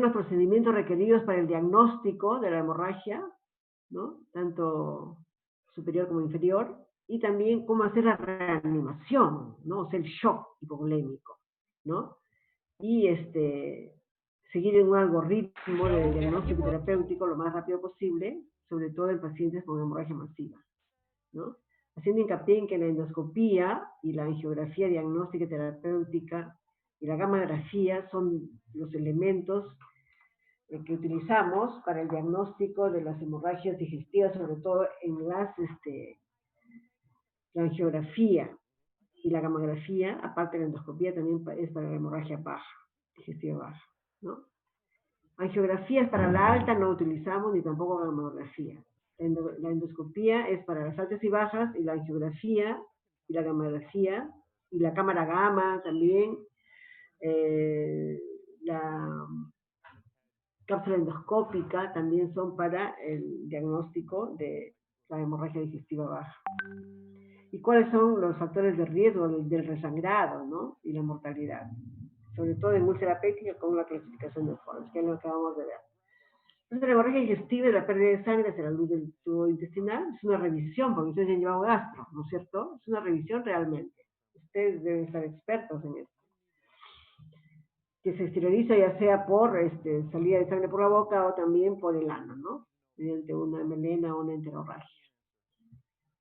los procedimientos requeridos para el diagnóstico de la hemorragia, ¿no? Tanto superior como inferior, y también cómo hacer la reanimación, ¿no? O sea, el shock hipovolémico, ¿no? Y seguir en un algoritmo de diagnóstico y terapéutico lo más rápido posible, sobre todo en pacientes con hemorragia masiva, ¿no? Haciendo hincapié en que la endoscopía y la angiografía diagnóstica y terapéutica y la gammagrafía son los elementos que utilizamos para el diagnóstico de las hemorragias digestivas, sobre todo en la angiografía y la gammagrafía, aparte de la endoscopía, también es para la hemorragia baja, digestiva baja, ¿no? Angiografías para la alta no utilizamos, ni tampoco gammagrafía. La endoscopía es para las altas y bajas, y la angiografía y la gammagrafía, y la cámara gamma también, la cápsula endoscópica también son para el diagnóstico de la hemorragia digestiva baja. ¿Y cuáles son los factores de riesgo del resangrado, ¿no? Y la mortalidad? Sobre todo en úlcera péptica con la clasificación de Forbes, que es lo que acabamos de ver. Entonces, la hemorragia digestiva y la pérdida de sangre hacia la luz del tubo intestinal es una revisión, porque ustedes ya han llevado gastro, ¿no es cierto? Es una revisión realmente. Ustedes deben estar expertos en esto. Que se exterioriza ya sea por salida de sangre por la boca o también por el ano, ¿no? Mediante una melena o una enterorragia.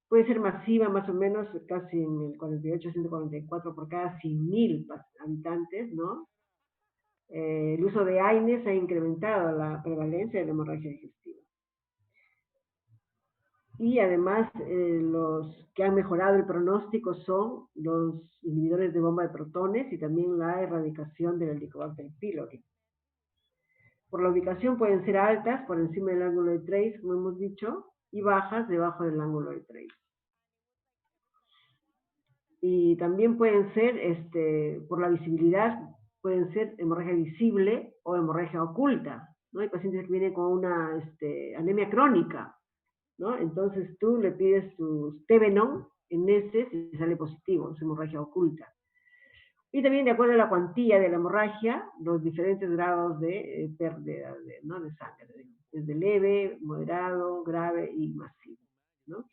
Puede ser masiva, más o menos, casi en el 48-144 por cada 100.000 habitantes, ¿no? El uso de AINES ha incrementado la prevalencia de la hemorragia digestiva. Y además, los que han mejorado el pronóstico son los inhibidores de bomba de protones y también la erradicación del Helicobacter pylori. Por la ubicación pueden ser altas, por encima del ángulo de Trace, como hemos dicho, y bajas debajo del ángulo de Trace. Y también pueden ser, por la visibilidad, pueden ser hemorragia visible o hemorragia oculta, ¿no? Hay pacientes que vienen con una anemia crónica, ¿no? Entonces tú le pides tu Tevenon en heces y sale positivo, es hemorragia oculta. Y también de acuerdo a la cuantía de la hemorragia, los diferentes grados de pérdida de sangre, desde leve, moderado, grave y masivo, ¿no?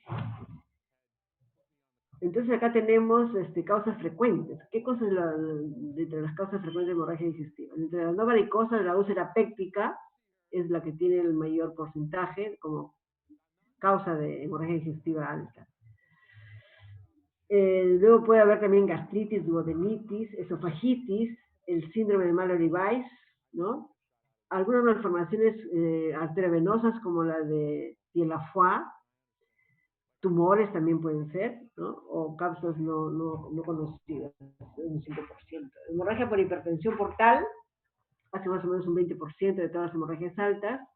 Entonces acá tenemos causas frecuentes. ¿Qué cosas entre las causas frecuentes de hemorragia digestiva? Entre las no varicosas, la úlcera péptica es la que tiene el mayor porcentaje como causa de hemorragia digestiva alta. Luego puede haber también gastritis, duodenitis, esofagitis, el síndrome de Mallory-Weiss, ¿no? Algunas malformaciones arteriovenosas como la de Pied-la-Foix, tumores también pueden ser, ¿no? O cápsulas no conocidas, un 5%. Hemorragia por hipertensión portal hace más o menos un 20% de todas las hemorragias altas,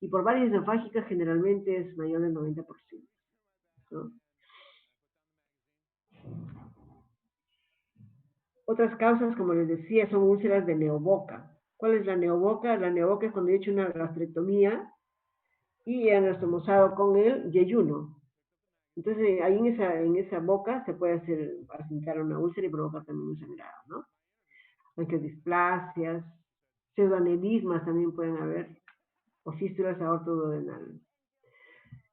y por varias esofágicas generalmente es mayor del 90%, ¿no? Otras causas, como les decía, son úlceras de neoboca. ¿Cuál es la neoboca? La neoboca es cuando he hecho una gastrectomía y han estomosado con el yeyuno. Entonces, ahí en esa boca se puede asentar una úlcera y provocar también un sangrado, ¿no? Angiodisplasias, pseudoaneurismas también pueden haber, o fístulas aortoduodenales.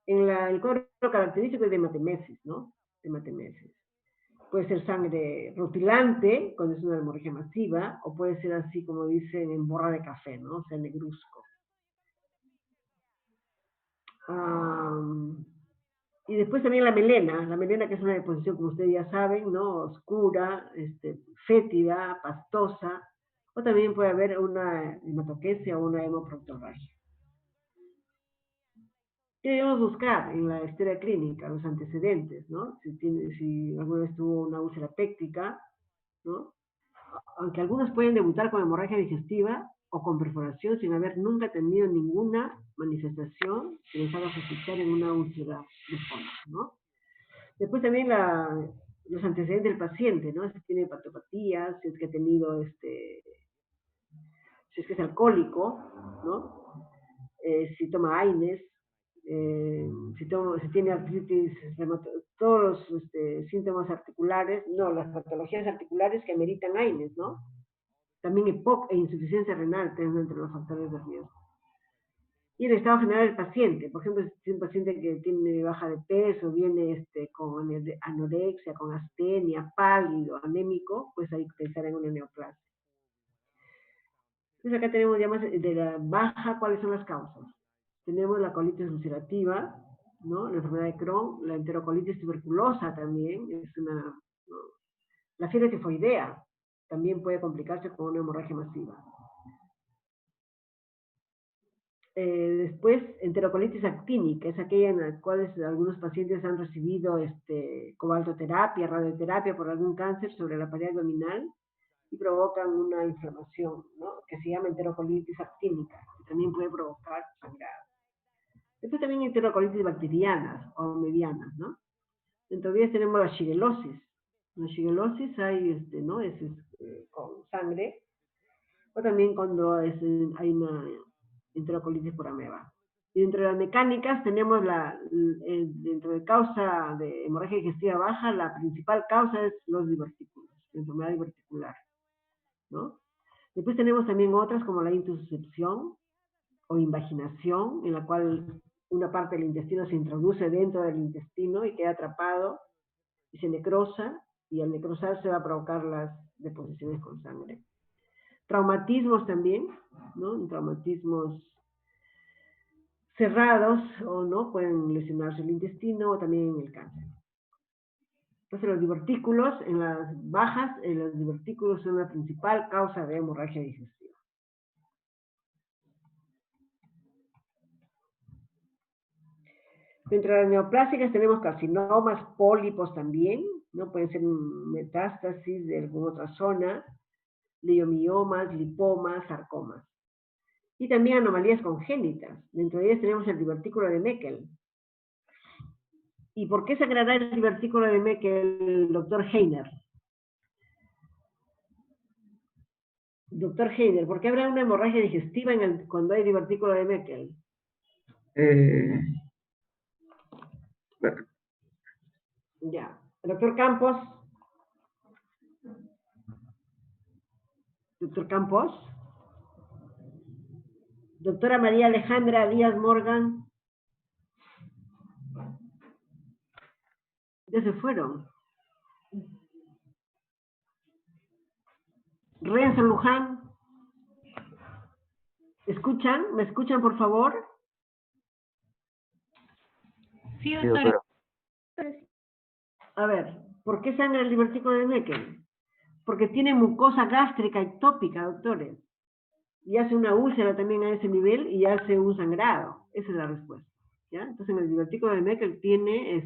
El cuadro característico es de hematemesis, ¿no? Hematemesis. Puede ser sangre rutilante, cuando es una hemorragia masiva, o puede ser así como dicen en borra de café, ¿no? O sea, negruzco. Y después también la melena que es una deposición, como ustedes ya saben, ¿no? Oscura, fétida, pastosa, o también puede haber una hematoquesia o una hemoproctorragia. ¿Qué debemos buscar en la historia clínica? Los antecedentes, ¿no? Si alguna vez tuvo una úlcera péptica, ¿no? Aunque algunos pueden debutar con hemorragia digestiva o con perforación sin haber nunca tenido ninguna manifestación que les haga sospechar en una úlcera de fondo, ¿no? Después también los antecedentes del paciente, ¿no? Si tiene hepatopatías, si es que ha tenido, si es que es alcohólico, ¿no? Si toma AINES, si tiene artritis, todos los síntomas articulares, no, las patologías articulares que ameritan AINES, ¿no? También EPOC e insuficiencia renal están entre los factores de riesgo. Y el estado general del paciente, por ejemplo, si es un paciente que tiene baja de peso, viene con anorexia, con astenia, pálido, anémico, pues hay que pensar en una neoplasia. Entonces acá tenemos ya más de la baja, ¿cuáles son las causas? Tenemos la colitis ulcerativa, ¿no? La enfermedad de Crohn, la enterocolitis tuberculosa también, es una, ¿no? La fiebre tifoidea también puede complicarse con una hemorragia masiva. Después, enterocolitis actínica, es aquella en la cual algunos pacientes han recibido cobaltoterapia, radioterapia por algún cáncer sobre la pared abdominal y provocan una inflamación, ¿no? Que se llama enterocolitis actínica, que también puede provocar sangrado. Después también enterocolitis bacterianas o medianas, ¿no? Entonces tenemos la shigellosis. La shigellosis hay, ¿no? Es con sangre, o también cuando hay una enterocolitis por ameba. Y dentro de las mecánicas tenemos dentro de causa de hemorragia digestiva baja, la principal causa es los divertículos, la enfermedad diverticular, ¿no? Después tenemos también otras como la intussuscepción o invaginación, en la cual una parte del intestino se introduce dentro del intestino y queda atrapado y se necrosa, y al necrosar se va a provocar las deposiciones con sangre. Traumatismos también, ¿no? Traumatismos cerrados o no pueden lesionarse el intestino o también el cáncer. Entonces los divertículos, en las bajas, los divertículos son la principal causa de hemorragia digestiva. Dentro de las neoplásicas tenemos carcinomas, pólipos también, ¿no? Pueden ser metástasis de alguna otra zona, leiomiomas, lipomas, sarcomas. Y también anomalías congénitas. Dentro de ellas tenemos el divertículo de Meckel. ¿Y por qué sangrará el divertículo de Meckel, doctor Heiner? Doctor Heiner, ¿por qué habrá una hemorragia digestiva cuando hay divertículo de Meckel? Ya. Doctor Campos. Doctor Campos. Doctora María Alejandra Díaz Morgan. Ya se fueron. Renzo Luján. ¿Escuchan? ¿Me escuchan, por favor? Sí, doctora. A ver, ¿por qué sangra el divertículo de Meckel? Porque tiene mucosa gástrica ectópica, doctores. Y hace una úlcera también a ese nivel y hace un sangrado. Esa es la respuesta, ¿ya? Entonces, el divertículo de Meckel tiene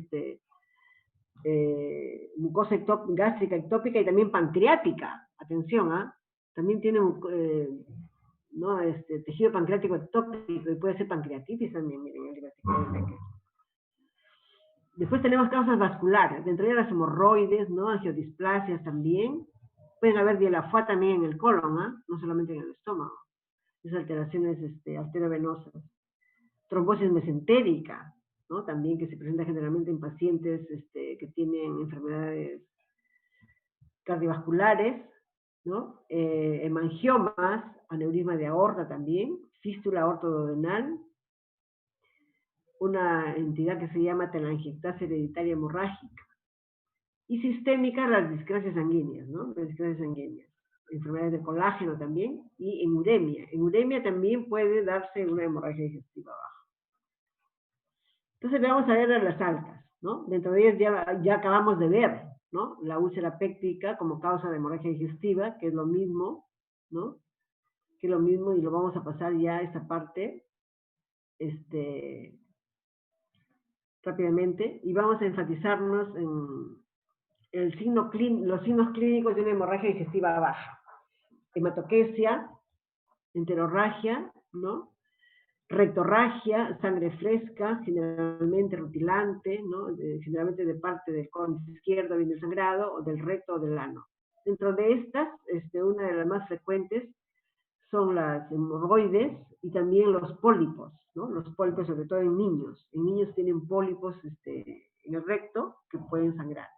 mucosa gástrica ectópica y también pancreática. Atención, ¿ah? También tiene ¿no? Tejido pancreático ectópico y puede ser pancreatitis también, miren, el divertículo de Meckel. Después tenemos causas vasculares, dentro de las hemorroides, ¿no? Angiodisplasias también. Pueden haber dielafua también en el colon, ¿eh? No solamente en el estómago. Esas alteraciones arteriovenosas. Trombosis mesentérica, ¿no? También que se presenta generalmente en pacientes que tienen enfermedades cardiovasculares, ¿no? Hemangiomas, aneurisma de aorta también, fístula aortoduodenal, una entidad que se llama telangiectasia hereditaria hemorrágica. Y sistémicas las discrasias sanguíneas, ¿no? Las discrasias sanguíneas. Enfermedades de colágeno también, y en uremia. En uremia también puede darse una hemorragia digestiva baja. Entonces vamos a ver a las altas, ¿no? Dentro de ellas ya acabamos de ver, ¿no? La úlcera péptica como causa de hemorragia digestiva, que es lo mismo, ¿no? Que es lo mismo, y lo vamos a pasar ya a esta parte, rápidamente, y vamos a enfatizarnos en los signos clínicos de una hemorragia digestiva baja. Hematoquesia, enterorragia, ¿no? Rectorragia, sangre fresca, generalmente rutilante, ¿no? Generalmente de parte del colon izquierdo viene el sangrado, o del recto o del ano. Dentro de estas, una de las más frecuentes son las hemorroides y también los pólipos, ¿no? Los pólipos, sobre todo en niños. En niños tienen pólipos en el recto que pueden sangrar.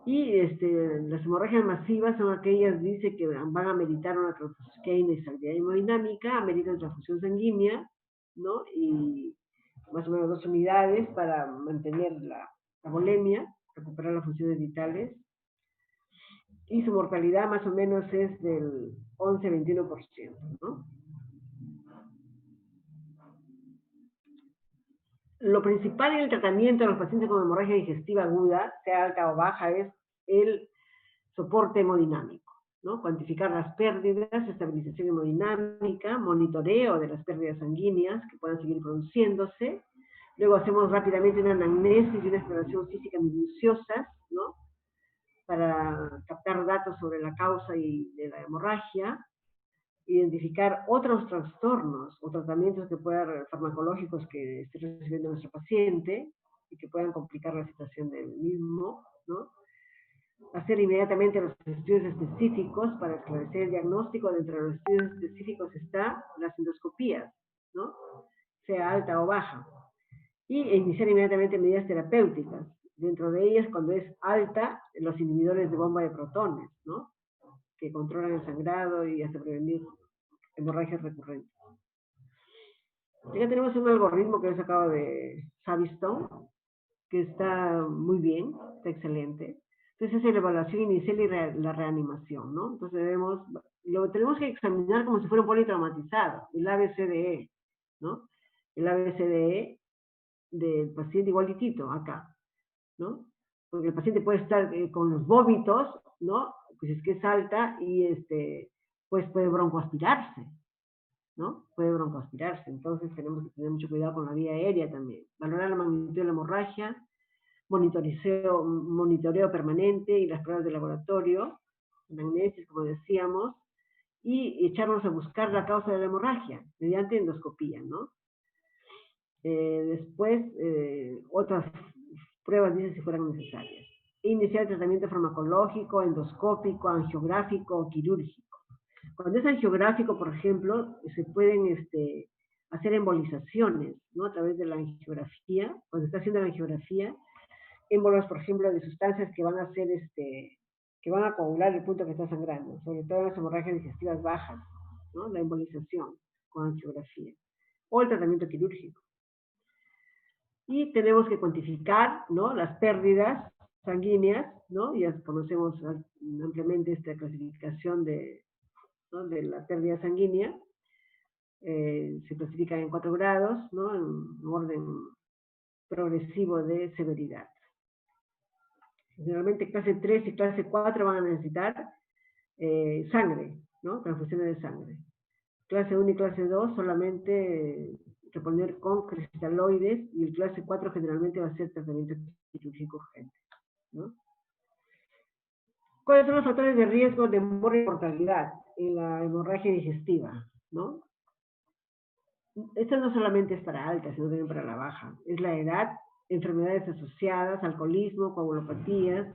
Y las hemorragias masivas son aquellas, dice, que van a ameritar una transfusión, que hay inestabilidad hemodinámica, ameritan transfusión sanguínea, ¿no? Y más o menos 2 unidades para mantener la volemia, recuperar las funciones vitales. Y su mortalidad más o menos es del 11-21%, ¿no? Lo principal en el tratamiento de los pacientes con hemorragia digestiva aguda, sea alta o baja, es el soporte hemodinámico, ¿no? Cuantificar las pérdidas, estabilización hemodinámica, monitoreo de las pérdidas sanguíneas que puedan seguir produciéndose. Luego hacemos rápidamente una anamnesis y una exploración física minuciosas, ¿no? Para captar datos sobre la causa y de la hemorragia, identificar otros trastornos o tratamientos que puedan, farmacológicos que esté recibiendo nuestro paciente y que puedan complicar la situación del mismo, ¿no? Hacer inmediatamente los estudios específicos para esclarecer el diagnóstico. Dentro de los estudios específicos está las endoscopías, ¿no? Sea alta o baja. Y iniciar inmediatamente medidas terapéuticas. Dentro de ellas, cuando es alta, los inhibidores de bomba de protones, ¿no? Que controlan el sangrado y hasta prevenir hemorragias recurrentes. Acá tenemos un algoritmo que he sacado de Savistone, que está muy bien, está excelente. Entonces es la evaluación inicial y la reanimación, ¿no? Entonces lo tenemos que examinar como si fuera un politraumatizado, el ABCDE, ¿no? El ABCDE del paciente igualitito acá, ¿no? Porque el paciente puede estar con los vómitos, ¿no? Pues es que es alta y pues puede broncoaspirarse, ¿no? Puede broncoaspirarse. Entonces tenemos que tener mucho cuidado con la vía aérea también. Valorar la magnitud de la hemorragia, monitoreo permanente y las pruebas de laboratorio, anamnesis, como decíamos, y echarnos a buscar la causa de la hemorragia mediante endoscopía, ¿no? Después, otras pruebas, dice, si fueran necesarias. Iniciar el tratamiento farmacológico, endoscópico, angiográfico o quirúrgico. Cuando es angiográfico, por ejemplo, se pueden hacer embolizaciones, ¿no? A través de la angiografía. Cuando está haciendo la angiografía, émbolos, por ejemplo, de sustancias que van a hacer, que van a coagular el punto que está sangrando, sobre todo en las hemorragias digestivas bajas, ¿no? La embolización con angiografía. O el tratamiento quirúrgico. Y tenemos que cuantificar, ¿no? Las pérdidas sanguíneas, ¿no? Ya conocemos ampliamente esta clasificación ¿no? de la pérdida sanguínea. Se clasifica en 4 grados, ¿no? En orden progresivo de severidad. Generalmente clase 3 y clase 4 van a necesitar sangre, ¿no? Transfusiones de sangre. Clase 1 y clase 2 solamente reponer con cristaloides, y el clase 4 generalmente va a ser tratamiento quirúrgico urgente, ¿no? ¿Cuáles son los factores de riesgo de muerte y mortalidad en la hemorragia digestiva, ¿no? Esto no solamente es para alta, sino también para la baja. Es la edad, enfermedades asociadas, alcoholismo, coagulopatías,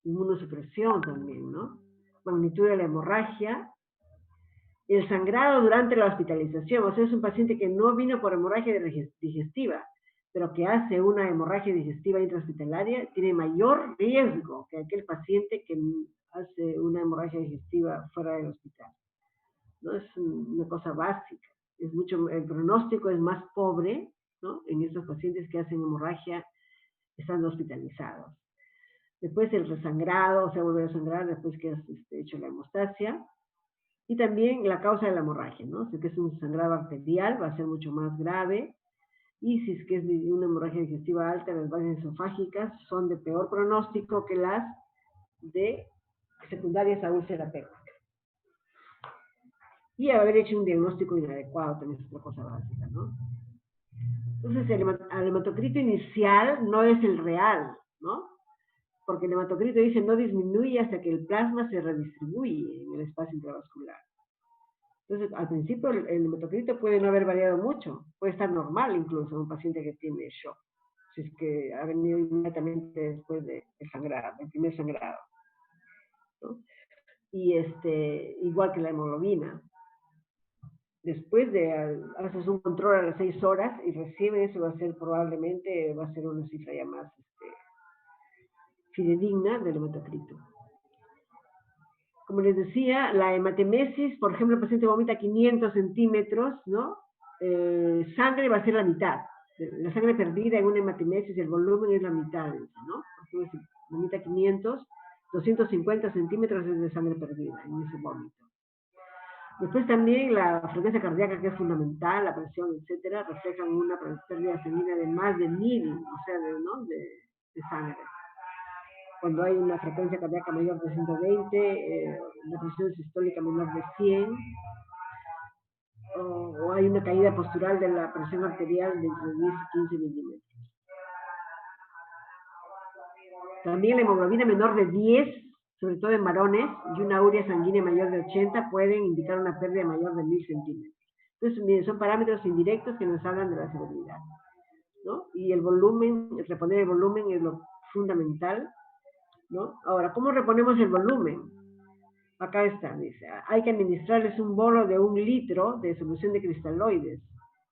inmunosupresión también, ¿no? Magnitud de la hemorragia, el sangrado durante la hospitalización. O sea, es un paciente que no vino por hemorragia digestiva, pero que hace una hemorragia digestiva intrahospitalaria, tiene mayor riesgo que aquel paciente que hace una hemorragia digestiva fuera del hospital, ¿no? Es una cosa básica. El pronóstico es más pobre, ¿no? En estos pacientes que hacen hemorragia estando hospitalizados. Después el resangrado, o sea, volver a sangrar después que has hecho la hemostasia. Y también la causa de la hemorragia, ¿no? Si es que es un sangrado arterial, va a ser mucho más grave. Y si es que es una hemorragia digestiva alta, las bases esofágicas son de peor pronóstico que las de secundarias a úlcera péptica. Y haber hecho un diagnóstico inadecuado también es otra cosa básica, ¿no? Entonces, el hematocrito inicial no es el real, ¿no? Porque el hematocrito dice no disminuye hasta que el plasma se redistribuye en el espacio intravascular. Entonces, al principio el hematocrito puede no haber variado mucho, puede estar normal incluso en un paciente que tiene shock, si es que ha venido inmediatamente después del sangrado, el primer sangrado, ¿no? Y igual que la hemoglobina. Después haces un control a las 6 horas y recibe eso, va a ser probablemente, va a ser una cifra ya más fidedigna del hematocrito. Como les decía, la hematemesis, por ejemplo, el paciente vomita 500 centímetros, ¿no? Sangre va a ser la mitad. La sangre perdida en una hematemesis, el volumen es la mitad, ¿no? Por ejemplo, si vomita 500, 250 centímetros es de sangre perdida en ese vómito. Después también la frecuencia cardíaca, que es fundamental, la presión, etcétera, reflejan una pérdida sanguínea de más de 1000, o sea, de sangre. Cuando hay una frecuencia cardíaca mayor de 120, la presión sistólica menor de 100, o hay una caída postural de la presión arterial de entre 10 y 15 milímetros. También la hemoglobina menor de 10, sobre todo en varones, y una urea sanguínea mayor de 80 pueden indicar una pérdida mayor de 1000 centímetros. Entonces, miren, son parámetros indirectos que nos hablan de la seguridad, ¿no? Y el volumen, reponer el volumen es lo fundamental, ¿no? Ahora, ¿cómo reponemos el volumen? Acá está, dice, hay que administrarles un bolo de 1 litro de solución de cristaloides.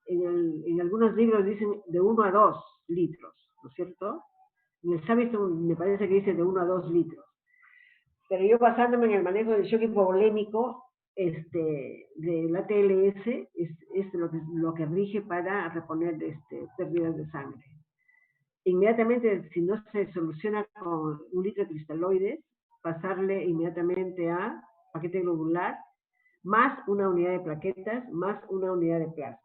En algunos libros dicen de 1 a 2 litros, ¿no es cierto? En el Savitz me parece que dice de 1 a 2 litros. Pero yo basándome en el manejo del shock hipovolémico del ATLS, es lo que rige para reponer pérdidas de sangre. Inmediatamente, si no se soluciona con 1 litro de cristaloides, pasarle inmediatamente a paquete globular, más una unidad de plaquetas, más una unidad de plasma.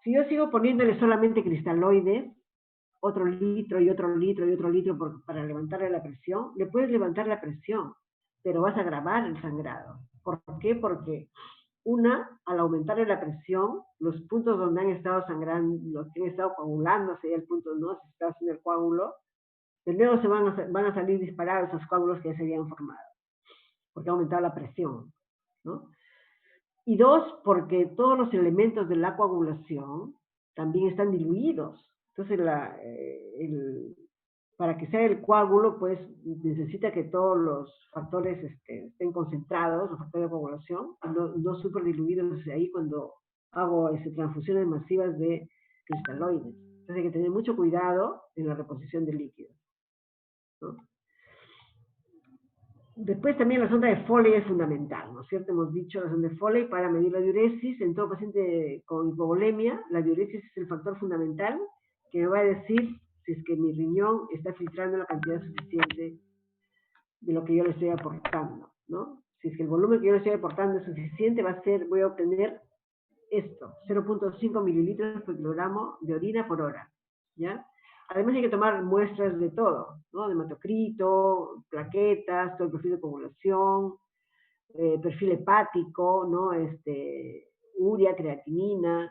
Si yo sigo poniéndole solamente cristaloides, otro litro y otro litro y otro litro para levantarle la presión, le puedes levantar la presión, pero vas a agravar el sangrado. ¿Por qué? Porque al aumentarle la presión, los puntos donde han estado sangrando, los que han estado coagulándose, el punto no, si está haciendo el coágulo, de nuevo van a salir disparados esos coágulos que ya se habían formado, porque ha aumentado la presión, ¿no? Y dos, porque todos los elementos de la coagulación también están diluidos. Entonces, para que sea el coágulo, pues necesita que todos los factores estén concentrados, los factores de coagulación, no súper diluidos ahí cuando hago transfusiones masivas de cristaloides. Entonces hay que tener mucho cuidado en la reposición de líquidos, ¿no? Después también la sonda de Foley es fundamental, ¿no es cierto? Hemos dicho la sonda de Foley para medir la diuresis. En todo paciente con hipovolemia, la diuresis es el factor fundamental que me va a decir si es que mi riñón está filtrando la cantidad suficiente de lo que yo le estoy aportando, ¿no? Si es que el volumen que yo le estoy aportando es suficiente, voy a obtener esto, 0.5 mililitros por kilogramo de orina por hora, ¿ya? Además hay que tomar muestras de todo, ¿no? De hematocrito, plaquetas, todo el perfil de coagulación, perfil hepático, ¿no? Urea, creatinina,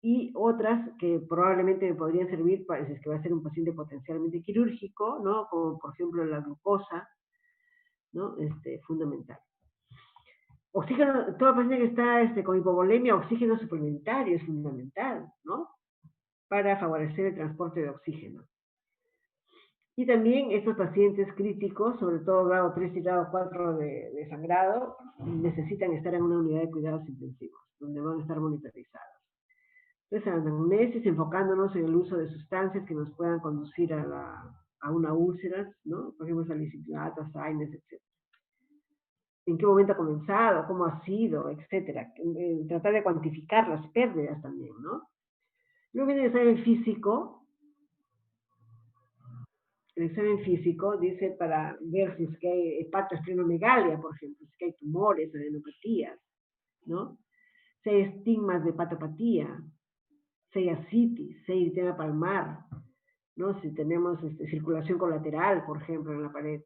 y otras que probablemente me podrían servir para si es que va a ser un paciente potencialmente quirúrgico, ¿no? Como por ejemplo la glucosa, ¿no? Fundamental. Oxígeno, todo paciente que está con hipovolemia, oxígeno suplementario es fundamental, ¿no? Para favorecer el transporte de oxígeno. Y también estos pacientes críticos, sobre todo grado 3 y grado 4 de sangrado, necesitan estar en una unidad de cuidados intensivos, donde van a estar monitorizados. Entonces, anamnesis, enfocándonos en el uso de sustancias que nos puedan conducir a una úlcera, ¿no? Por ejemplo, saliciclato, azaines, etc. ¿En qué momento ha comenzado? ¿Cómo ha sido? Etcétera. Tratar de cuantificar las pérdidas también, ¿no? Luego viene el examen físico. El examen físico dice para ver si es que hay hepatosplenomegalia, por ejemplo, si es que hay tumores, adenopatías, ¿no? Si hay estigmas de hepatopatía, si hay ascitis, si hay eritema palmar, ¿no? Si tenemos circulación colateral, por ejemplo, en la pared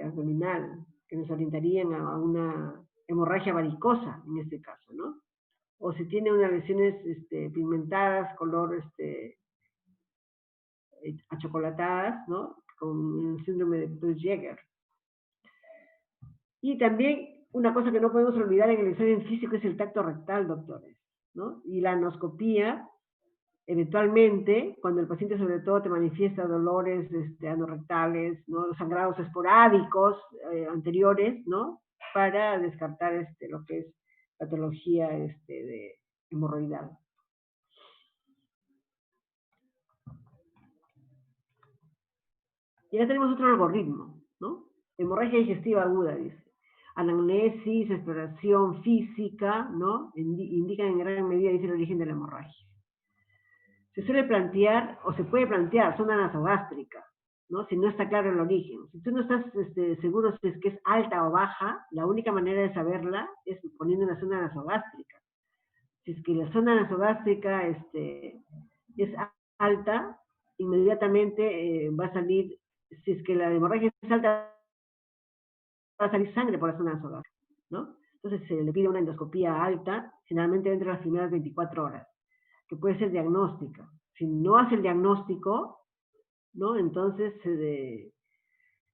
abdominal, que nos orientarían a una hemorragia varicosa, en este caso, ¿no? O si tiene unas lesiones pigmentadas, color achocolatadas, ¿no? Con el síndrome de Busch-Jaeger. Y también una cosa que no podemos olvidar en el examen físico es el tacto rectal, doctores, ¿no? Y la anoscopía, eventualmente, cuando el paciente sobre todo te manifiesta dolores anorrectales, ¿no? Sangrados esporádicos anteriores, ¿no? Para descartar lo que es patología de hemorroidal. Y acá tenemos otro algoritmo, ¿no? Hemorragia digestiva aguda, dice. Anamnesis, exploración física, ¿no? Indican en gran medida, dice, el origen de la hemorragia. Se suele plantear, o se puede plantear, zona nasogástrica, ¿no? Si no está claro el origen. Si tú no estás seguro si es que es alta o baja, la única manera de saberla es poniendo una zona nasogástrica. Si es que la zona nasogástrica es alta, inmediatamente va a salir, si es que la hemorragia es alta, va a salir sangre por la zona nasogástrica, ¿no? Entonces se le pide una endoscopía alta, generalmente dentro de las primeras 24 horas, que puede ser diagnóstica. Si no hace el diagnóstico, ¿no? Entonces,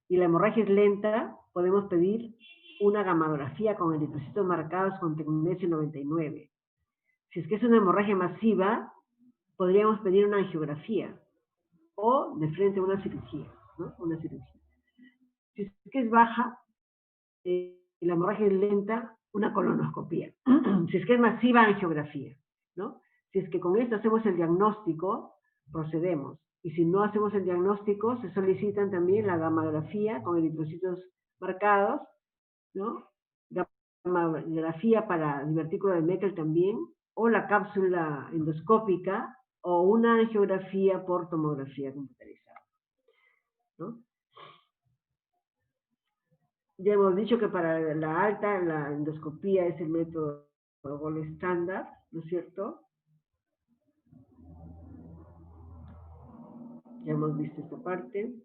y la hemorragia es lenta, podemos pedir una gammadografía con eritrocitos marcados con tecnecio 99. Si es que es una hemorragia masiva, podríamos pedir una angiografía o de frente una cirugía, ¿no? Una cirugía. Si es que es baja, la hemorragia es lenta, una colonoscopía. Si es que es masiva, angiografía, ¿no? Si es que con esto hacemos el diagnóstico, procedemos. Y si no hacemos el diagnóstico, se solicitan también la gammagrafía con eritrocitos marcados, ¿no? Gammagrafía para divertículo de Meckel también, o la cápsula endoscópica, o una angiografía por tomografía computarizada, ¿no? Ya hemos dicho que para la alta, la endoscopía es el método gol estándar, ¿no es cierto? Ya hemos visto esta parte.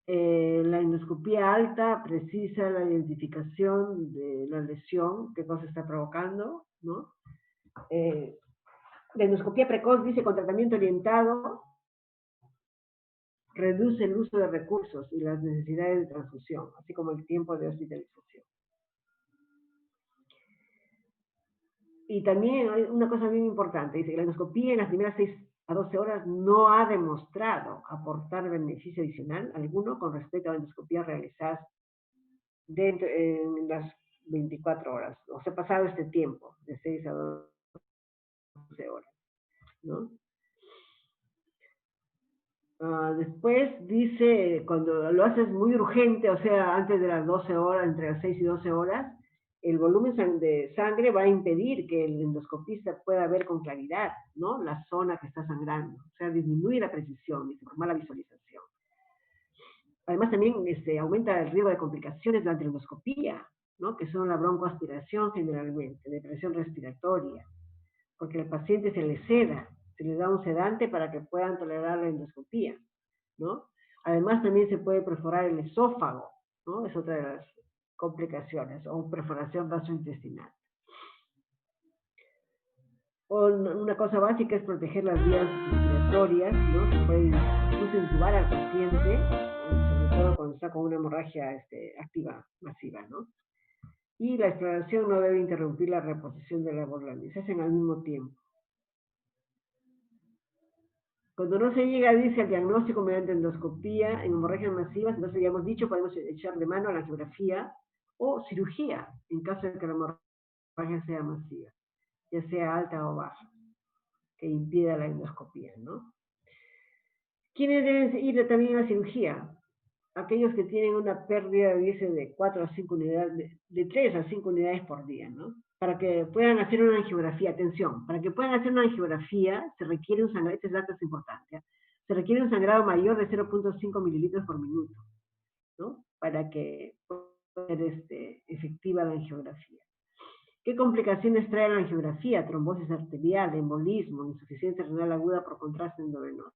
La endoscopía alta precisa la identificación de la lesión, qué cosa está provocando, ¿no? La endoscopía precoz dice con tratamiento orientado reduce el uso de recursos y las necesidades de transfusión, así como el tiempo de hospitalización. Y también hay una cosa bien importante, dice que la endoscopía en las primeras 6 a 12 horas no ha demostrado aportar beneficio adicional alguno con respecto a endoscopías realizadas dentro, en las 24 horas. O sea, pasado este tiempo, de 6 a 12 horas, ¿no? Después dice, cuando lo haces muy urgente, o sea, antes de las 12 horas, entre las 6 y 12 horas, el volumen de sangre va a impedir que el endoscopista pueda ver con claridad, ¿no? La zona que está sangrando. O sea, disminuye la precisión y se forma la visualización. Además, también aumenta el riesgo de complicaciones durante la endoscopía, ¿no? Que son la broncoaspiración generalmente, depresión respiratoria, porque al paciente se le seda, se le da un sedante para que puedan tolerar la endoscopía, ¿no? Además, también se puede perforar el esófago, ¿no? Es otra de las complicaciones, o perforación gastrointestinal. Una cosa básica es proteger las vías respiratorias, ¿no? Se puede incluso intubar al paciente, sobre todo cuando está con una hemorragia activa masiva, ¿no? Y la exploración no debe interrumpir la reposición de la borla, se hacen al mismo tiempo. Cuando no se llega, dice, al diagnóstico mediante endoscopía en hemorragias masivas, entonces ya hemos dicho, podemos echar de mano a la angiografía o cirugía, en caso de que la hemorragia sea masiva, ya sea alta o baja, que impida la endoscopía, ¿no? ¿Quiénes deben ir también a la cirugía? Aquellos que tienen una pérdida, dice, de 4 a 5 unidades, de 3 a 5 unidades por día, ¿no? Para que puedan hacer una angiografía, atención, para que puedan hacer una angiografía se requiere un sangrado, este dato es importante, ¿eh? Se requiere un sangrado mayor de 0.5 mililitros por minuto, ¿no? Para que pueda ser efectiva la angiografía. ¿Qué complicaciones trae la angiografía? Trombosis arterial, embolismo, insuficiencia renal aguda por contraste endovenoso.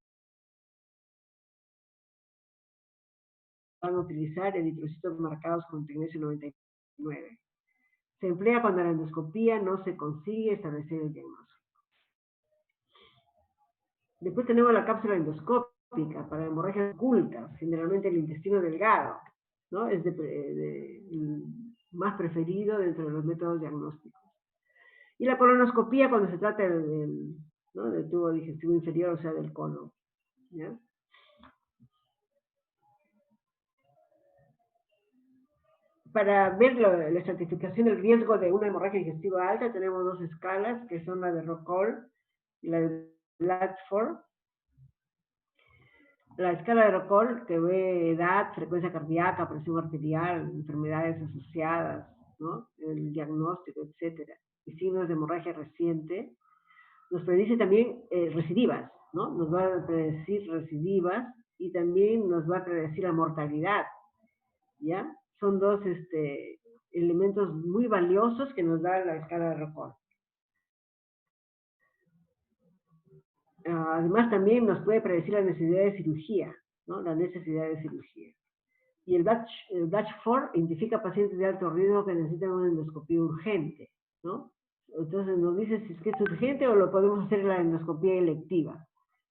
Van a utilizar eritrocitos marcados con tecnecio 99. Se emplea cuando la endoscopía no se consigue establecer el diagnóstico. Después tenemos la cápsula endoscópica para hemorragias ocultas, generalmente el intestino delgado, ¿no? Es más preferido dentro de los métodos diagnósticos. Y la colonoscopía cuando se trata del tubo digestivo inferior, o sea, del colon, ¿ya? Para ver la estratificación del riesgo de una hemorragia digestiva alta, tenemos dos escalas, que son la de Rockall y la de Blatchford. La escala de Rocol, que ve edad, frecuencia cardíaca, presión arterial, enfermedades asociadas, ¿no? El diagnóstico, etcétera, y signos de hemorragia reciente, nos predice también recidivas, ¿no? Nos va a predecir recidivas y también nos va a predecir la mortalidad, ¿ya? Son dos elementos muy valiosos que nos da la escala de Rocol. Además, también nos puede predecir la necesidad de cirugía, ¿no? La necesidad de cirugía. Y el Batch4 identifica pacientes de alto riesgo que necesitan una endoscopía urgente, ¿no? Entonces nos dice si es que es urgente o lo podemos hacer en la endoscopía electiva.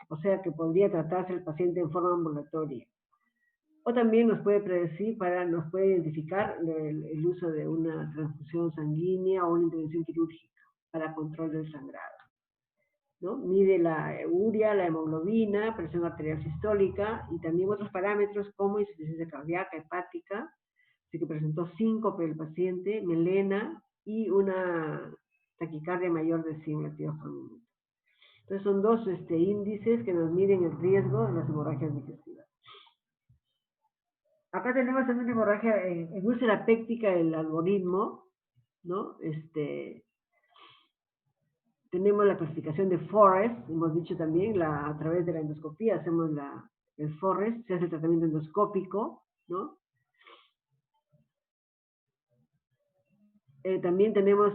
O sea que podría tratarse el paciente en forma ambulatoria. O también nos puede predecir, nos puede identificar el uso de una transfusión sanguínea o una intervención quirúrgica para control del sangrado, ¿no? Mide la urea, la hemoglobina, presión arterial sistólica y también otros parámetros como insuficiencia cardíaca, hepática, así que presentó síncope el paciente, melena y una taquicardia mayor de 100 latidos por minuto. Entonces son dos índices que nos miden el riesgo de las hemorragias digestivas. Acá tenemos también hemorragia en úlcera péptica, el algoritmo, ¿no? Tenemos la clasificación de Forrest, hemos dicho también, a través de la endoscopía hacemos el Forrest, se hace el tratamiento endoscópico, ¿no? También tenemos,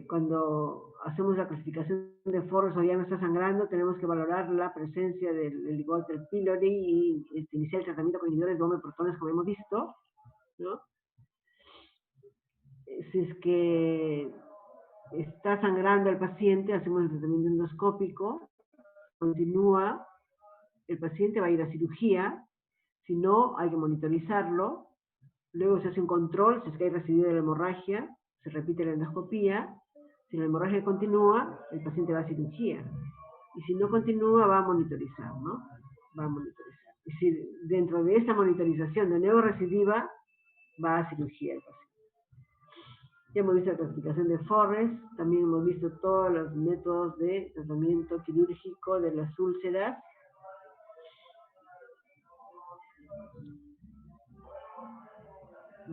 cuando hacemos la clasificación de Forrest o ya no está sangrando, tenemos que valorar la presencia del Helicobacter pylori y iniciar el tratamiento con inhibidores de bomba de protones, como hemos visto, ¿no? Si es que está sangrando el paciente, hacemos el tratamiento endoscópico, continúa, el paciente va a ir a cirugía, si no, hay que monitorizarlo, luego se hace un control, si es que hay residuo de la hemorragia, se repite la endoscopía, si la hemorragia continúa, el paciente va a cirugía, y si no continúa, va a monitorizar, ¿no? Va a monitorizar. Y si dentro de esta monitorización de nuevo recidiva, va a cirugía el paciente. Ya hemos visto la clasificación de Forrest, también hemos visto todos los métodos de tratamiento quirúrgico de las úlceras.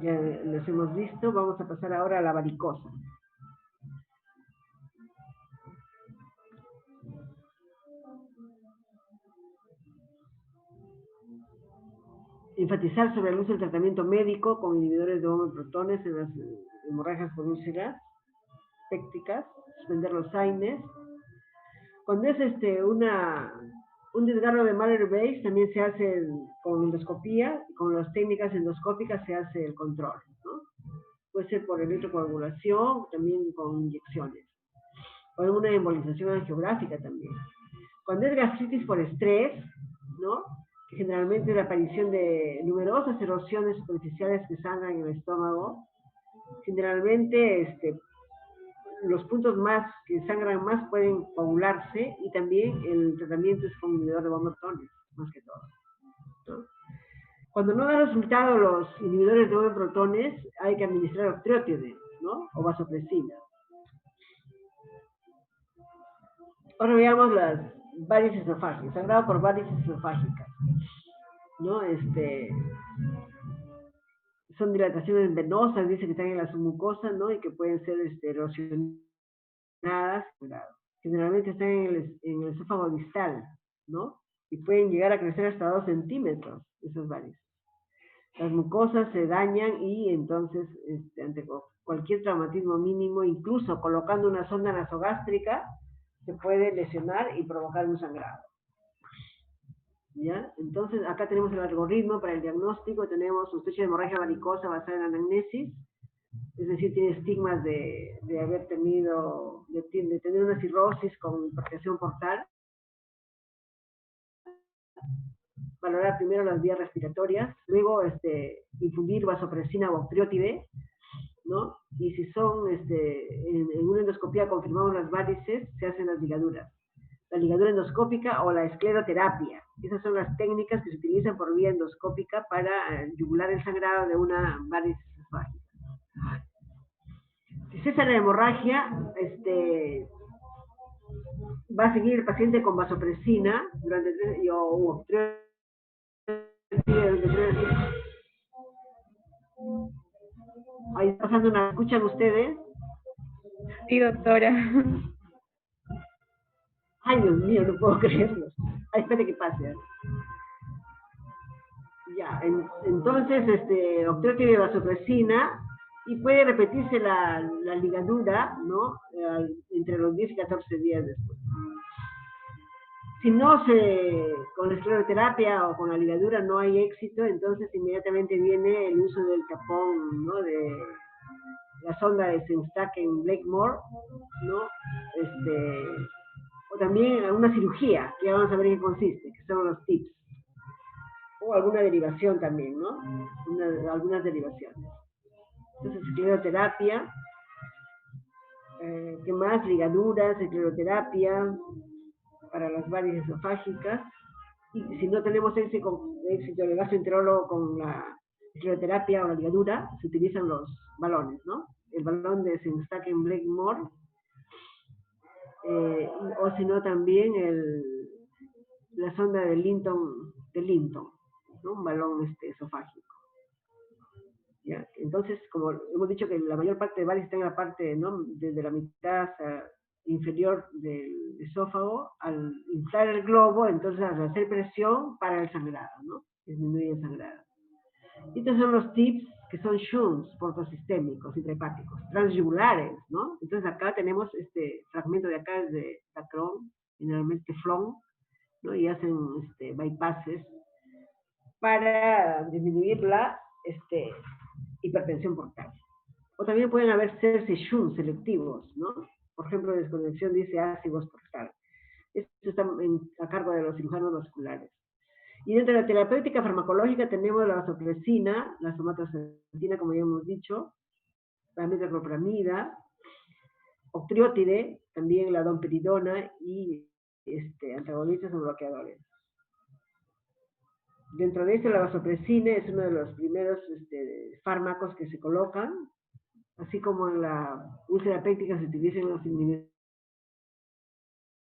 Ya los hemos visto, vamos a pasar ahora a la varicosa. Enfatizar sobre el uso del tratamiento médico con inhibidores de bomba de protones en las hemorragias por úlceras pépticas, suspender los AINES. Cuando es un desgarro de Mallory base, también se hace con endoscopía, con las técnicas endoscópicas se hace el control, ¿no? Puede ser por electrocoagulación, también con inyecciones, o una embolización angiográfica también. Cuando es gastritis por estrés, ¿no? Que generalmente es la aparición de numerosas erosiones superficiales que sangran en el estómago, generalmente los puntos más que sangran más pueden coagularse y también el tratamiento es con inhibidor de bomba de protones, más que todo, ¿no? Cuando no dan resultado los inhibidores de bomba de protones, hay que administrar octreotide, ¿no? O vasopresina. Ahora veamos las varices esofágicas, sangrado por varices esofágicas, ¿no? Son dilataciones venosas, dice que están en la submucosa, ¿no? Y que pueden ser erosionadas, generalmente están en el esófago distal, ¿no? Y pueden llegar a crecer hasta 2 centímetros, esos varices. Las mucosas se dañan y entonces, ante cualquier traumatismo mínimo, incluso colocando una sonda nasogástrica, se puede lesionar y provocar un sangrado. ¿Ya? Entonces, acá tenemos el algoritmo para el diagnóstico, tenemos sospecha de hemorragia varicosa basada en anamnesis, es decir, tiene estigmas de haber tenido, de tener una cirrosis con hipertensión portal. Valorar primero las vías respiratorias, luego infundir vasopresina o octreotide, ¿no? Y si son, en una endoscopía confirmamos las varices, se hacen las ligaduras. La ligadura endoscópica o la escleroterapia. Esas son las técnicas que se utilizan por vía endoscópica para yugular el sangrado de una varice esofágica. Si cesa la hemorragia, va a seguir el paciente con vasopresina durante o Ahí está pasando una... ¿Escuchan ustedes? Sí, doctora. Ay, Dios mío, no puedo creerlo. Ay, espere que pase. Ya, entonces, doctor tiene vasopresina y puede repetirse la ligadura, ¿no? Entre los 10 y 14 días después. Si no con la escleroterapia o con la ligadura no hay éxito, entonces inmediatamente viene el uso del tapón, ¿no? De la sonda de Sengstaken-Blakemore, ¿no? O también una cirugía, que ya vamos a ver en qué consiste, que son los tips. O alguna derivación también, ¿no? Algunas derivaciones. Entonces, escleroterapia, ¿qué más? Ligaduras, escleroterapia para las varices esofágicas. Y si no tenemos éxito del gastroenterólogo con la escleroterapia o la ligadura, se utilizan los balones, ¿no? El balón de Sengstaken-Blakemore, o si no también la sonda de Linton, ¿no? Un balón esofágico. ¿Ya? Entonces, como hemos dicho que la mayor parte de varices está en la parte, ¿no? Desde la mitad inferior del esófago, al inflar el globo, entonces al hacer presión para el sangrado, ¿no? Disminuye el sangrado. Y estos son los tips que son shunts portosistémicos, intrahepáticos, transyugulares, ¿no? Entonces acá tenemos este fragmento de acá es de Dacron, generalmente Flon, ¿no? Y hacen bypasses para disminuir la hipertensión portal. O también pueden haber shunts selectivos, ¿no? Por ejemplo, desconexión dice ácidos portal. Esto está a cargo de los cirujanos vasculares. Y dentro de la terapéutica farmacológica tenemos la vasopresina, la somatostatina, como ya hemos dicho, la metoclopramida, octriótide, también la domperidona y antagonistas o bloqueadores. Dentro de esto la vasopresina es uno de los primeros fármacos que se colocan, así como en la úlcera péptica se utilizan los inhibidores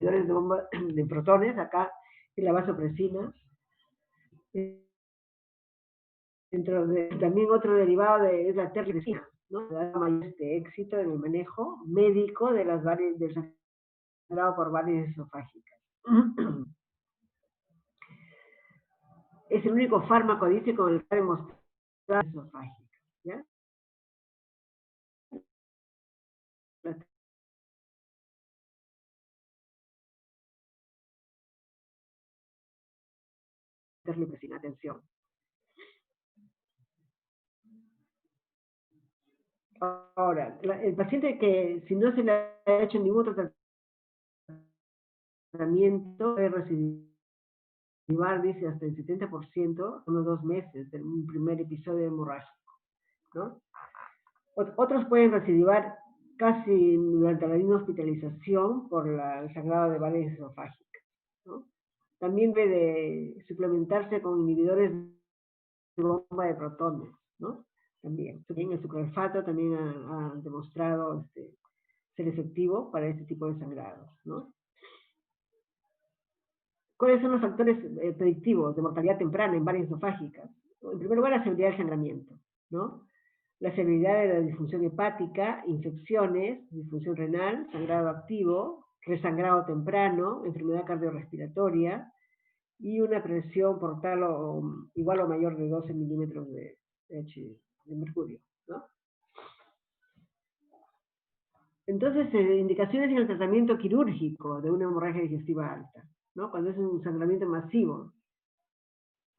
de bomba de protones, acá en la vasopresina. También otro derivado es la terlipesina, ¿no? Da mayor éxito en el manejo médico de las del sangrado por varices esofágicas. Es el único fármaco, dice, con el que ha demostrado esofágica, ¿ya? La terlipesina, atención. Ahora, el paciente que si no se le ha hecho ningún otro tratamiento puede recidir, dice hasta el 70%, unos 2 meses de un primer episodio hemorrágico, ¿no? Otros pueden recidivar casi durante la misma hospitalización por el sangrado de varices esofágicas, ¿no? También debe suplementarse con inhibidores de bomba de protones, ¿no? También el sucralfato también ha demostrado ser efectivo para este tipo de sangrados, ¿no? ¿Cuáles son los factores predictivos de mortalidad temprana en varices esofágicas? En primer lugar, la severidad del sangramiento, ¿no? La severidad de la disfunción hepática, infecciones, disfunción renal, sangrado activo, resangrado temprano, enfermedad cardiorrespiratoria y una presión portal igual o mayor de 12 milímetros de mercurio, ¿no? Entonces, indicaciones en el tratamiento quirúrgico de una hemorragia digestiva alta, ¿no? Cuando es un sangramiento masivo.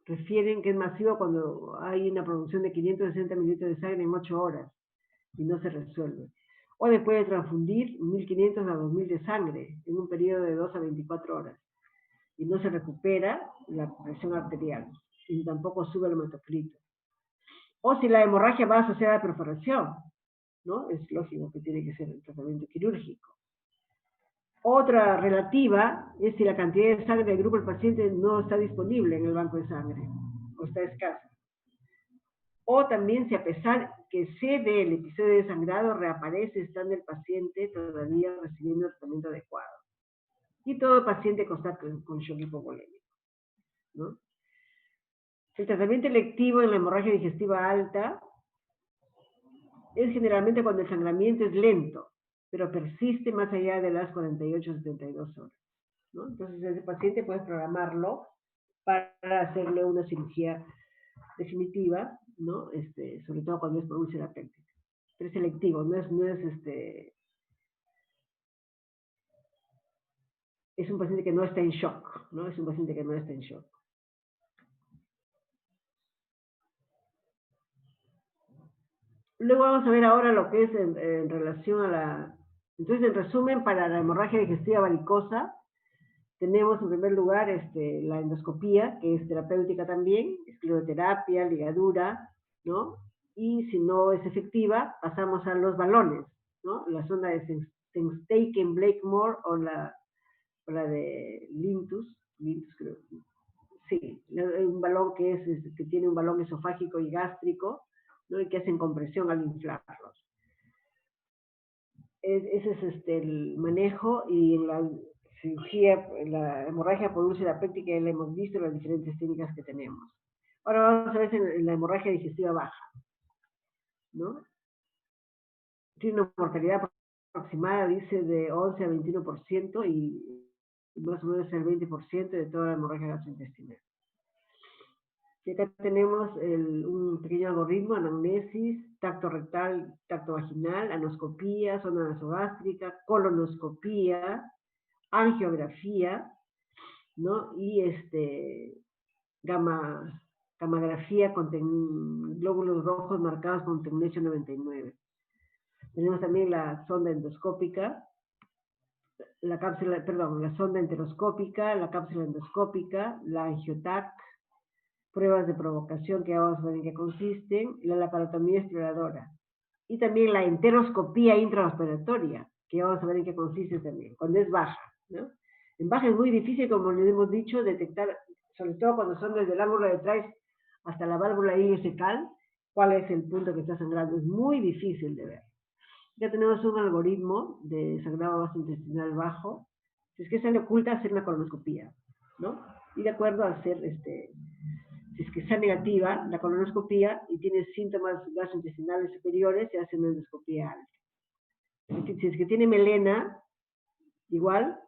Refieren que es masivo cuando hay una producción de 560 mililitros de sangre en 8 horas y no se resuelve. O después de transfundir 1500 a 2000 de sangre en un periodo de 2 a 24 horas y no se recupera la presión arterial y tampoco sube el hematocrito. O si la hemorragia va asociada a perforación, ¿no? Es lógico que tiene que ser el tratamiento quirúrgico. Otra relativa es si la cantidad de sangre del grupo del paciente no está disponible en el banco de sangre o está escasa. O también si a pesar que cede el episodio de sangrado, reaparece estando el paciente todavía recibiendo el tratamiento adecuado. Y todo paciente consta con shock hipovolémico, ¿no? El tratamiento electivo en la hemorragia digestiva alta es generalmente cuando el sangramiento es lento, pero persiste más allá de las 48 o 72 horas, ¿no? Entonces, ese paciente puedes programarlo para hacerle una cirugía definitiva, ¿no? Sobre todo cuando es por úlcera péptica. Pero es selectivo, es un paciente que no está en shock, ¿no? Es un paciente que no está en shock. Luego vamos a ver ahora lo que es en relación a la... Entonces, en resumen, para la hemorragia digestiva varicosa, tenemos en primer lugar la endoscopía, que es terapéutica también, escleroterapia, ligadura, ¿no? Y si no es efectiva, pasamos a los balones, ¿no? La sonda de Sengstaken, Blakemore o la de Lintus creo. Sí, un balón que tiene un balón esofágico y gástrico, ¿no? Y que hacen compresión al inflarlos. Ese es el manejo, y en la cirugía, la hemorragia por úlcera péptica, ya le hemos visto las diferentes técnicas que tenemos. Ahora vamos a ver en la hemorragia digestiva baja, ¿no? Tiene una mortalidad aproximada, dice, de 11 a 21% y más o menos el 20% de toda la hemorragia gastrointestinal. Y acá tenemos un pequeño algoritmo: anamnesis, tacto rectal, tacto vaginal, anoscopía, sonda nasogástrica, colonoscopía, angiografía, ¿no? Y gamografía con glóbulos rojos marcados con tecnecio 99. Tenemos también la sonda endoscópica, la sonda enteroscópica, la cápsula endoscópica, la angiotac, pruebas de provocación que vamos a ver en qué consisten, la laparotomía exploradora, y también la enteroscopía intraoperatoria, que vamos a ver en qué consiste también, cuando es baja, ¿no? En baja es muy difícil, como les hemos dicho, detectar, sobre todo cuando son desde el ángulo de Trice hasta la válvula ileocecal, cuál es el punto que está sangrando. Es muy difícil de ver. Ya tenemos un algoritmo de sangrado gastrointestinal bajo. Si es que sale oculta, hacer una colonoscopía, ¿no? Y de acuerdo a hacer, si es que está negativa la colonoscopía y tiene síntomas gastrointestinales superiores, se hace una endoscopía alta. Si es que tiene melena, igual,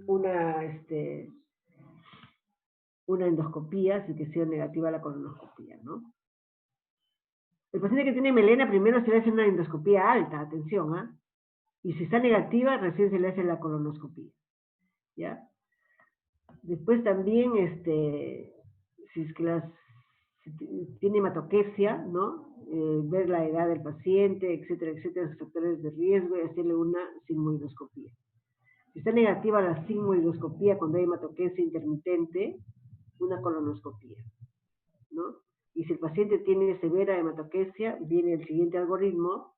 una endoscopía, si que sea negativa la colonoscopía, ¿no? El paciente que tiene melena, primero se le hace una endoscopía alta, atención, ¿ah? Y si está negativa, recién se le hace la colonoscopía, ¿ya? Después también, si es que si tiene hematoquesia, ¿no? Ver la edad del paciente, etcétera, etcétera, los factores de riesgo, y hacerle una sigmoidoscopía. Si está negativa la sigmoidoscopía cuando hay hematoquesia intermitente, una colonoscopía, ¿no? Y si el paciente tiene severa hematoquesia, viene el siguiente algoritmo.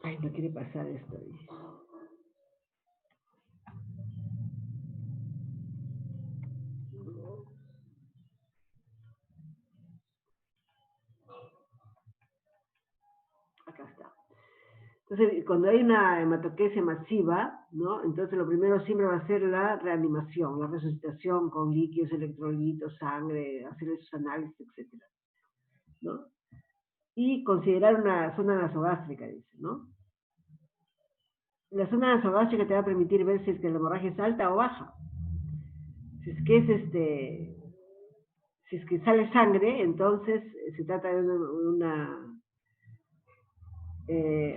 Ay, no quiere pasar esto. Acá está. Entonces, cuando hay una hematoquesia masiva, ¿no? Entonces lo primero siempre va a ser la reanimación, la resucitación con líquidos, electrolitos, sangre, hacer esos análisis, etcétera, ¿no? Y considerar una sonda nasogástrica, dice, ¿no? La sonda nasogástrica te va a permitir ver si es que la hemorragia es alta o baja. Si es que si es que sale sangre, entonces se trata de una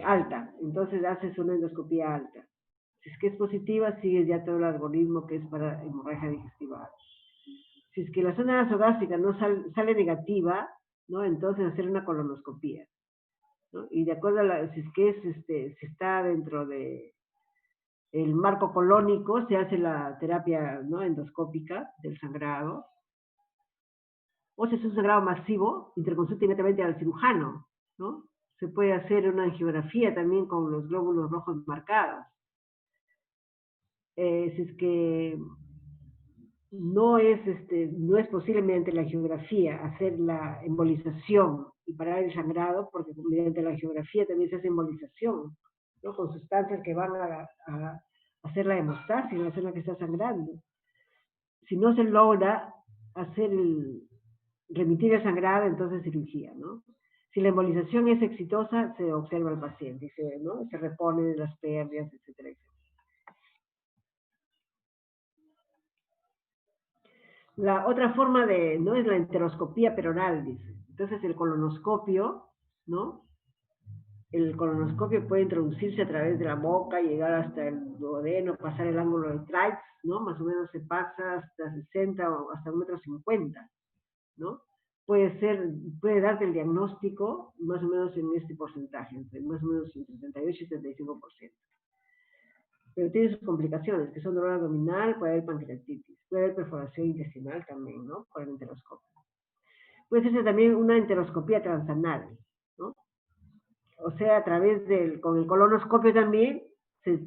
alta, entonces haces una endoscopía alta. Si es que es positiva, sigues ya todo el algoritmo que es para hemorragia digestiva alta. Si es que la zona nasogástrica no sale negativa, ¿no? Entonces hacer una colonoscopía, ¿no? Y de acuerdo a si es que si está dentro de el marco colónico, se hace la terapia, ¿no? Endoscópica del sangrado. O si es un sangrado masivo, interconsulta inmediatamente al cirujano, ¿no? Se puede hacer una angiografía también con los glóbulos rojos marcados. Si es que no es posible mediante la angiografía hacer la embolización y parar el sangrado, porque mediante la angiografía también se hace embolización, ¿no? Con sustancias que van a hacer la hemostasis en la zona que está sangrando. Si no se logra remitir el sangrado, entonces cirugía, ¿no? Si la embolización es exitosa, se observa al paciente y se reponen las pérdidas, etcétera, etcétera. La otra forma ¿no? es la enteroscopía peronal, dice. Entonces el colonoscopio, ¿no? El colonoscopio puede introducirse a través de la boca, llegar hasta el duodeno, pasar el ángulo de Treitz, ¿no? Más o menos se pasa hasta 60 o hasta 1,50 m, ¿no? Puede darte el diagnóstico más o menos en este porcentaje, más o menos entre 38 y 75%. Pero tiene sus complicaciones, que son dolor abdominal, puede haber pancreatitis, puede haber perforación intestinal también, ¿no? Con el enteroscopio. Puede hacerse también una enteroscopía transanal, ¿no? O sea, con el colonoscopio también, se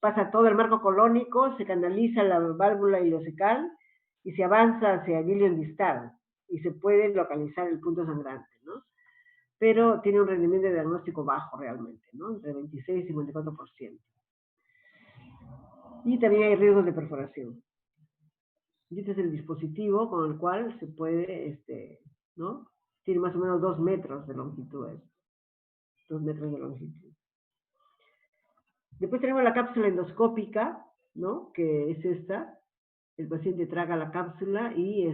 pasa todo el marco colónico, se canaliza la válvula ileocecal y se avanza hacia el ilion distal y se puede localizar el punto sangrante, ¿no? Pero tiene un rendimiento de diagnóstico bajo realmente, ¿no? Entre 26 y 54%. Y también hay riesgos de perforación. Y este es el dispositivo con el cual se puede, ¿no? Tiene más o menos 2 metros de longitud. 2 metros de longitud. Después tenemos la cápsula endoscópica, ¿no? Que es esta. El paciente traga la cápsula y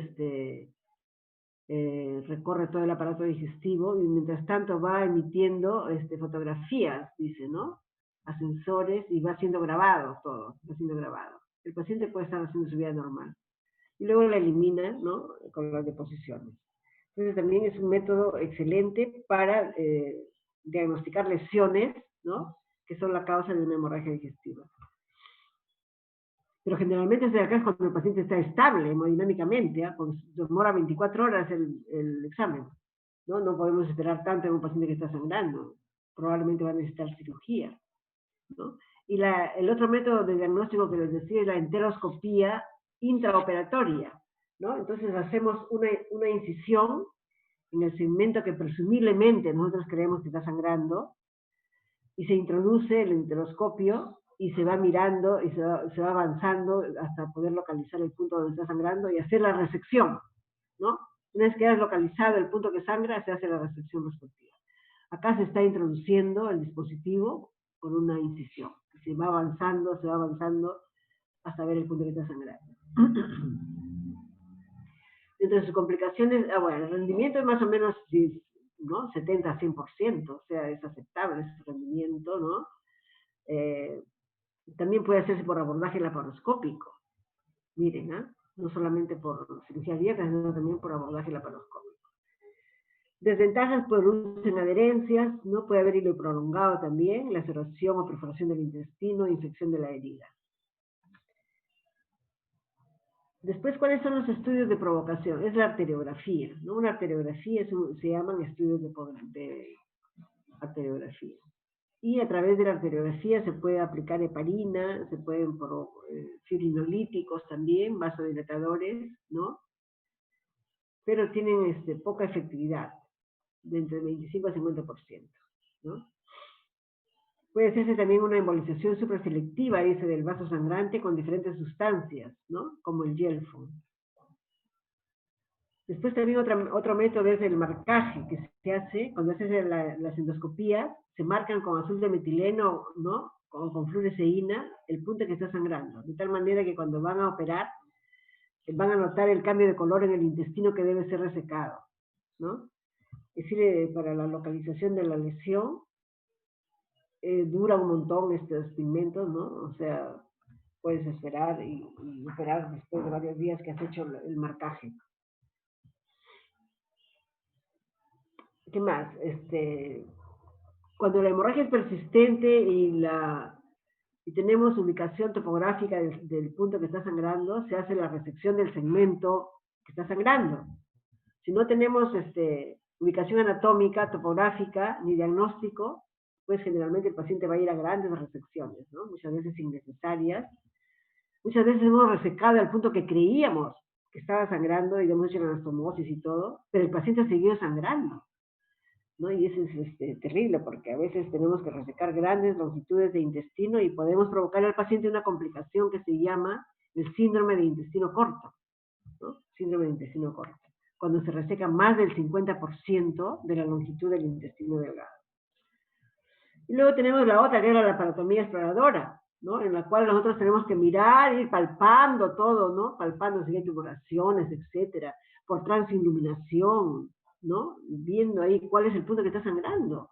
recorre todo el aparato digestivo y mientras tanto va emitiendo fotografías, dice, ¿no? A sensores y va siendo grabado todo, va siendo grabado. El paciente puede estar haciendo su vida normal. Y luego la elimina, ¿no? Con las deposiciones. Entonces también es un método excelente para diagnosticar lesiones, ¿no? Que son la causa de una hemorragia digestiva. Pero generalmente acá es cuando el paciente está estable hemodinámicamente, ¿eh? Demora 24 horas el examen, ¿no? No podemos esperar tanto en un paciente que está sangrando. Probablemente va a necesitar cirugía, ¿no? Y el otro método de diagnóstico que les decía es la enteroscopía intraoperatoria, ¿no? Entonces hacemos una incisión en el segmento que presumiblemente nosotros creemos que está sangrando y se introduce el enteroscopio y se va mirando y se va avanzando hasta poder localizar el punto donde está sangrando y hacer la resección, ¿no? Una vez que has localizado el punto que sangra, se hace la resección respectiva. Acá se está introduciendo el dispositivo con una incisión. Se va avanzando hasta ver el punto que está sangrando. Entre sus complicaciones, bueno, el rendimiento es más o menos, ¿no? 70 a 100%, o sea, es aceptable ese rendimiento, ¿no? También puede hacerse por abordaje laparoscópico. Miren, ¿eh? No solamente por cirugía abierta, sino también por abordaje laparoscópico. Desventajas por uso en adherencias, ¿no? Puede haber hilo prolongado también, laceración o perforación del intestino, infección de la herida. Después, ¿cuáles son los estudios de provocación? Es la arteriografía, ¿no? Una arteriografía se llaman estudios de arteriografía. Y a través de la arteriografía se puede aplicar heparina, se pueden fibrinolíticos también, vasodilatadores, ¿no? Pero tienen poca efectividad, de entre 25 a 50%, ¿no? Puede hacerse también una embolización supraselectiva, dice, del vaso sangrante con diferentes sustancias, ¿no? Como el Gelfond. Después también otro método es el marcaje que se hace cuando se hacen las endoscopías, se marcan con azul de metileno, ¿no? Con fluoresceína, el punto que está sangrando, de tal manera que cuando van a operar, van a notar el cambio de color en el intestino que debe ser resecado, ¿no? Es decir, para la localización de la lesión, dura un montón estos pigmentos, ¿no? O sea, puedes esperar y operar después de varios días que has hecho el marcaje. ¿Qué más? Cuando la hemorragia es persistente y tenemos ubicación topográfica del punto que está sangrando, se hace la resección del segmento que está sangrando. Si no tenemos ubicación anatómica, topográfica, ni diagnóstico, pues generalmente el paciente va a ir a grandes resecciones, ¿no? Muchas veces innecesarias. Muchas veces hemos resecado al punto que creíamos que estaba sangrando y hemos hecho anastomosis y todo, pero el paciente ha seguido sangrando. ¿no? Y eso es terrible, porque a veces tenemos que resecar grandes longitudes de intestino y podemos provocar al paciente una complicación que se llama el síndrome de intestino corto, ¿no? Síndrome de intestino corto, cuando se reseca más del 50% de la longitud del intestino delgado. Y luego tenemos la otra, que era la laparotomía exploradora, ¿no? En la cual nosotros tenemos que mirar, ir palpando todo, ¿no? Palpando si hay tumoraciones, etcétera, por transiluminación, ¿no? Viendo ahí cuál es el punto que está sangrando.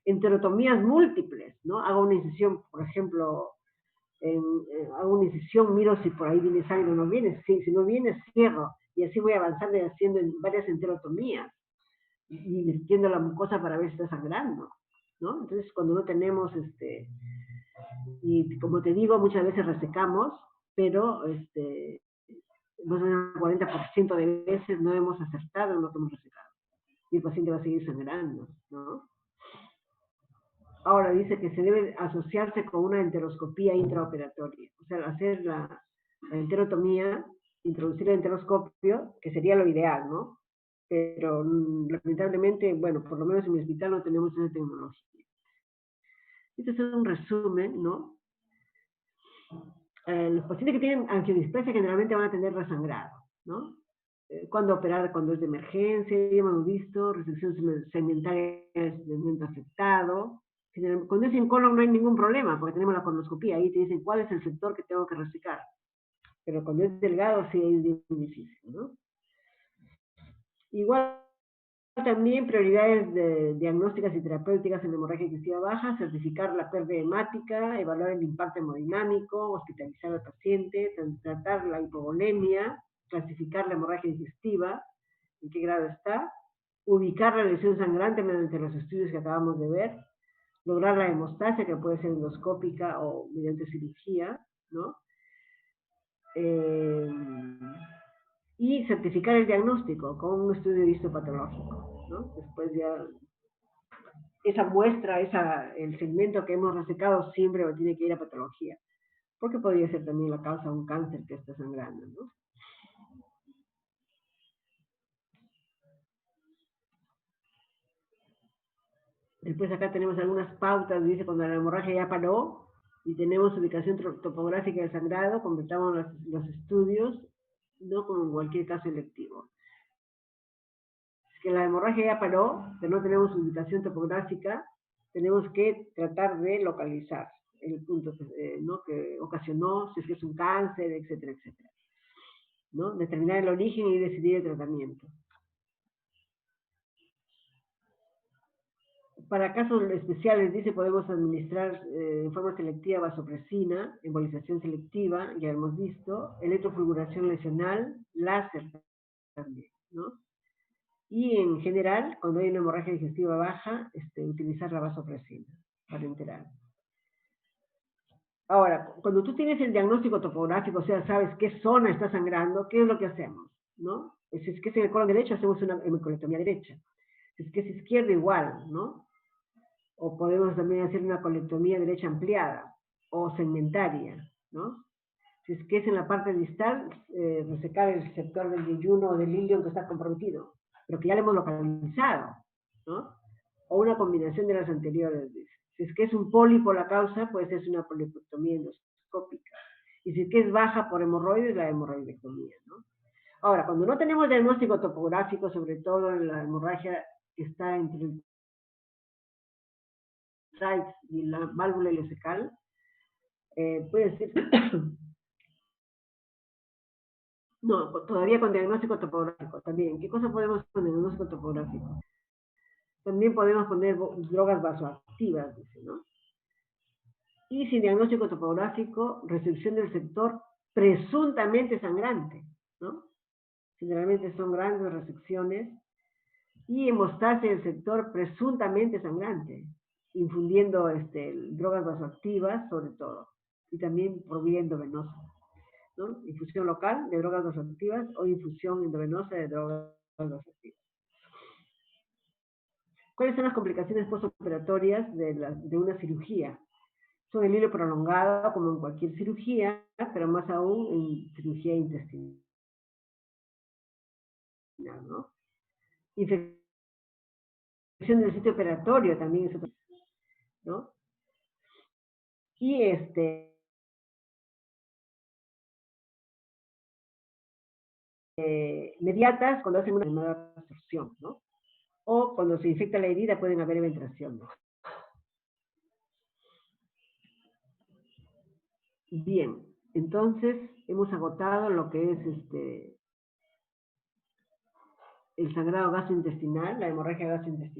Enterotomías múltiples, ¿no? Hago una incisión, por ejemplo, hago una incisión, miro si por ahí viene sangre o no viene. Si no viene, cierro. Y así voy avanzando y haciendo varias enterotomías y virtiendo la mucosa para ver si está sangrando, ¿no? Entonces, cuando no tenemos, y como te digo, muchas veces resecamos, pero más o menos el 40% de veces no hemos acertado en lo que hemos resecado. Y el paciente va a seguir sangrando, ¿no? Ahora dice que se debe asociarse con una enteroscopía intraoperatoria. O sea, hacer la enterotomía, introducir el enteroscopio, que sería lo ideal, ¿no? Pero lamentablemente, bueno, por lo menos en mi hospital no tenemos esa tecnología. Este es un resumen, ¿no? Los pacientes que tienen angiodisplasia generalmente van a tener resangrado, ¿no? Cuando operar, cuando es de emergencia, ya hemos visto, resección segmentaria del segmento afectado. Cuando es en colon no hay ningún problema, porque tenemos la colonoscopía, ahí te dicen cuál es el sector que tengo que resecar. Pero cuando es delgado sí es difícil, ¿no? Igual también prioridades diagnósticas y terapéuticas en hemorragia digestiva baja, certificar la pérdida hemática, evaluar el impacto hemodinámico, hospitalizar al paciente, tratar la hipovolemia, clasificar la hemorragia digestiva, en qué grado está, ubicar la lesión sangrante mediante los estudios que acabamos de ver, lograr la hemostasia, que puede ser endoscópica o mediante cirugía, ¿no? Y certificar el diagnóstico con un estudio histopatológico, ¿no? Después ya esa muestra, el segmento que hemos resecado siempre tiene que ir a patología, porque podría ser también la causa de un cáncer que está sangrando, ¿no? Después acá tenemos algunas pautas, dice cuando la hemorragia ya paró y tenemos ubicación topográfica del sangrado, completamos los estudios, no como en cualquier caso electivo. Si que la hemorragia ya paró, pero no tenemos ubicación topográfica, tenemos que tratar de localizar el punto ¿no? que ocasionó, si es que es un cáncer, etcétera, etcétera, ¿no? Determinar el origen y decidir el tratamiento. Para casos especiales, dice, podemos administrar de forma selectiva vasopresina, embolización selectiva, ya hemos visto, electrofulguración lesional, láser también, ¿no? Y en general, cuando hay una hemorragia digestiva baja, utilizar la vasopresina parenteral. Ahora, cuando tú tienes el diagnóstico topográfico, o sea, sabes qué zona está sangrando, ¿qué es lo que hacemos? ¿No? Si es que es en el colon derecho, hacemos una hemicolectomía derecha. Si es que es izquierdo, igual, ¿no? O podemos también hacer una colectomía derecha ampliada o segmentaria, ¿no? Si es que es en la parte distal, resecar el sector del yeyuno o del ilion que está comprometido, pero que ya lo hemos localizado, ¿no? O una combinación de las anteriores. Si es que es un pólipo la causa, pues es una polipectomía endoscópica. Y si es que es baja por hemorroides, la hemorroidectomía, ¿no? Ahora, cuando no tenemos diagnóstico topográfico, sobre todo en la hemorragia que está entre el trach y la válvula ileocecal, puede ser no, todavía con diagnóstico topográfico también. ¿Qué cosa podemos poner en diagnóstico topográfico? También podemos poner drogas vasoactivas, dice, ¿no? Y sin diagnóstico topográfico, restricción del sector presuntamente sangrante, ¿no? Generalmente son grandes resecciones y hemostasia del sector presuntamente sangrante, infundiendo drogas vasoactivas sobre todo, y también por vía endovenosa, ¿no? Infusión local de drogas vasoactivas o infusión endovenosa de drogas vasoactivas. ¿Cuáles son las complicaciones postoperatorias de una cirugía? Son el hilo prolongado, como en cualquier cirugía, pero más aún en cirugía intestinal, ¿no? Infección del sitio operatorio también es otra, ¿no? Y inmediatas cuando hacen una nueva absorción, ¿no? O cuando se infecta la herida pueden haber eventración, ¿no? Bien, entonces hemos agotado lo que es el sangrado gastrointestinal, la hemorragia gastrointestinal.